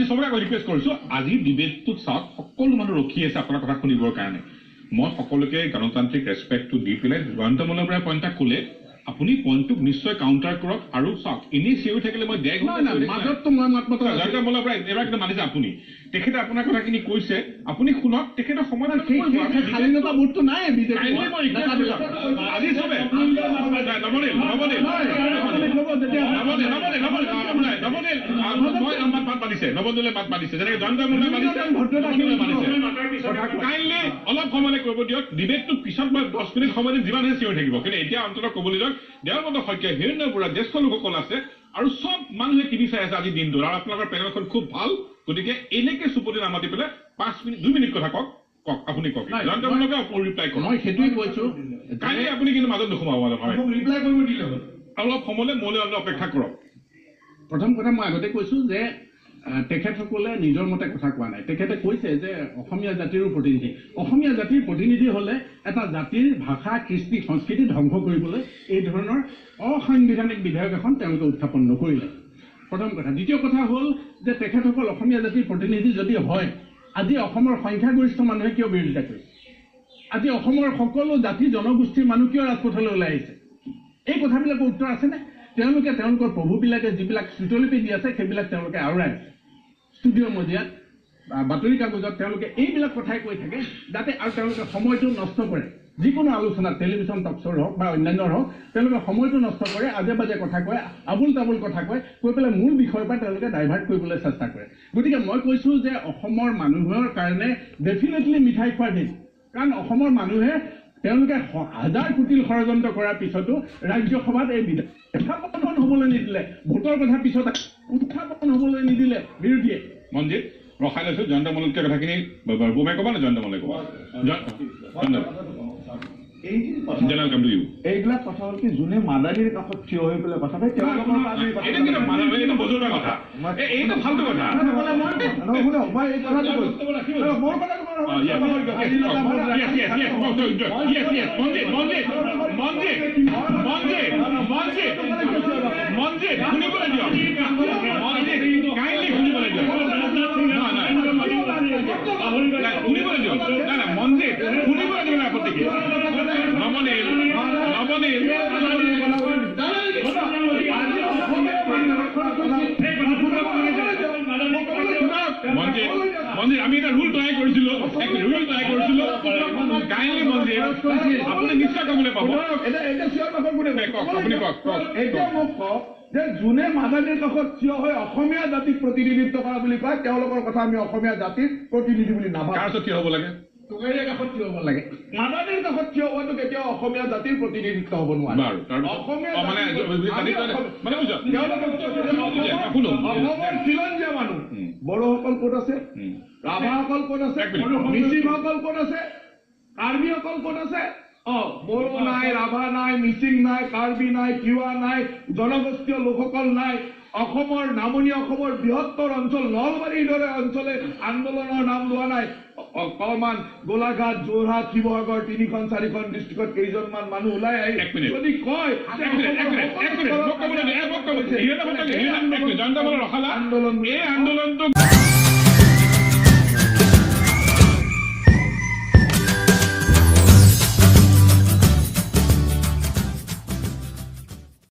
চবকে ৰিকুৱেষ্ট কৰিছো আজি ডিবেটটোত চাওক সকলো মানুহ ৰখি আছে আপোনাৰ কথা শুনিবৰ কাৰণে মই সকলোকে গণতান্ত্ৰিক ৰেছপেক্টটো দি পেলাই জয়ন্ত মল্লৰ পৰা পইণ্টটা ক'লে আপুনি পইণ্টটোক নিশ্চয় কাউণ্টাৰ কৰক আৰু চাওক এনেই চিঞৰি থাকিলে মই দেখ মাজততো মই মাত মাত্ৰ জয়ন্ত মল্লৰ পৰা এবাৰ কিন্তু মানিছে আপুনি তেখেতে আপোনাৰ কথাখিনি কৈছে আপুনি শুনক তেখেতৰ সময় স্বাধীনতা বোধটো নাই আজি চবে নৱদলে মাত মাতিছে যেনেকে জয়ন্ত মল্লই মাতিছে কাইণ্ডলি অলপ সময় কৰিব দিয়ক ডিবেটটোৰ পিছত মই 10 মিনিট সময় দিম যিমান চিঞৰি থাকিব কিন্তু এতিয়া অন্ততঃ ক'বলৈ দিয়ক দেওবন্ধ শইকীয়া হিৰণ্য বৰুৱা জ্যেষ্ঠ লোকসকল আছে আৰু সব মানুহে টিভি চাই আছে আজি দিনটো আৰু আপোনালোকৰ পেনেলখন খুব ভাল গতিকে এনেকে চুপতি নামাতি পেলাই 5 মিনিট 2 মিনিট কথা কওক আপুনি কওক জয়ন্ত মল্লকে ৰিপ্লাই কৰক মই সেইটোৱে কৈছো কাইণ্ডলি আপুনি কিন্তু মাজত নোসোমাব ৰিপ্লাই কৰিব দিলে অলপ সময়লৈ মোলৈ অলপ অপেক্ষা কৰক প্ৰথম কথা মই আগতে কৈছো যে তেখেতসকলে নিজৰ মতে কথা কোৱা নাই তেখেতে কৈছে যে অসমীয়া জাতিৰ প্ৰতিনিধি হলে এটা জাতিৰ ভাষা কৃষ্টি সংস্কৃতি ধ্বংস কৰিবলৈ এই ধৰণৰ অসাংবিধানিক বিধেয়ক এখন তেওঁলোকে উত্থাপন নকৰিলে প্ৰথম কথা দ্বিতীয় কথা হ'ল যে তেখেতসকল অসমীয়া জাতিৰ প্ৰতিনিধি যদি হয় আজি অসমৰ সংখ্যাগৰিষ্ঠ মানুহে কিয় বিৰোধিতা কৰিছে আজি অসমৰ সকলো জাতি জনগোষ্ঠীৰ মানুহ কিয় ৰাজপথলৈ ওলাই আহিছে এই কথাবিলাকৰ উত্তৰ আছেনে তেওঁলোকে তেওঁলোকৰ প্ৰভুবিলাকে যিবিলাক শ্ৰুতলিপি দি আছে সেইবিলাক তেওঁলোকে আওৰাই ষ্টুডিঅ'ৰ মজিয়াত বাতৰি কাগজত তেওঁলোকে এইবিলাক কথাই কৈ থাকে যাতে আৰু তেওঁলোকে সময়টো নষ্ট কৰে যিকোনো আলোচনাত টেলিভিশ্যন টক শ্ব'ৰ হওক বা অন্যান্যৰ হওক তেওঁলোকে সময়টো নষ্ট কৰে আজে বাজে কথা কয় আবুল তাবুল কথা কয় কৈ পেলাই মূল বিষয়ৰ পৰা তেওঁলোকে ডাইভাৰ্ট কৰিবলৈ চেষ্টা কৰে গতিকে মই কৈছোঁ যে অসমৰ মানুহৰ কাৰণে ডেফিনেটলি মিঠাই খোৱাৰ দিন কাৰণ অসমৰ মানুহে তেওঁলোকে হাজাৰ কোটি ষড়যন্ত্ৰ কৰাৰ পিছতো ৰাজ্যসভাত এই উত্থাপন হ'বলৈ নিদিলে ভোটৰ কথা পিছত উত্থাপন হ'বলৈ নিদিলে বিৰোধীয়ে মনজিত ৰখাই লৈছো জয়ন্ত মল্লতকৈ কথাখিনি বোমাই ক'বা নে জয়ন্ত মল্লই ক'বা এইবিলাক কথা হ'ল কি যোনে মাদাৰীৰ কাষত থিয় হৈ পেলাই কথা পায় মন্দিৰ আমি এটা ৰুল তৈয়াৰ কৰিছিলো কাইণ্ডলি মন্দিৰ আপুনি নিশ্চয় ক'বলৈ পাব এতিয়া মোক কওক যে যোনে মাদাৰীৰ কাষত থিয় হৈ অসমীয়া জাতিক প্ৰতিনিধিত্ব কৰা বুলি কয় তেওঁলোকৰ কথা আমি অসমীয়া জাতিৰ প্ৰতিনিধি বুলি নাভাবোঁ কাৰ ওচৰত থিয় হ'ব লাগে তোকাৰীৰ কাষত থিয় হ'ব লাগে মাদাৰীৰ কাষত থিয় হোৱাটো কেতিয়াও অসমীয়া জাতিৰ প্ৰতিনিধিত্ব হ'ব নোৱাৰে অসমৰ খিলঞ্জীয়া মানুহ বড়োসকল ক'ত আছে ৰাভাসকল ক'ত আছে মিচিংসকল ক'ত আছে কাৰ্বিসকল ক'ত আছে বড়ো নাই ৰাভা নাই মিচিং নাই কাৰ্বি নাই তিৱা নাই জনগোষ্ঠীয় লোকসকল নাই অসমৰ নামনি অসমৰ বৃহত্তৰ অঞ্চল নলবাৰীৰ দৰে অঞ্চলে আন্দোলনৰ নাম লোৱা নাই অকমান গোলাঘাট যোৰহাট শিৱসাগৰ 3খন 4খন ডিষ্ট্ৰিক্টত কেইজনমান মানুহ ওলাই আহি যদি কয় আন্দোলন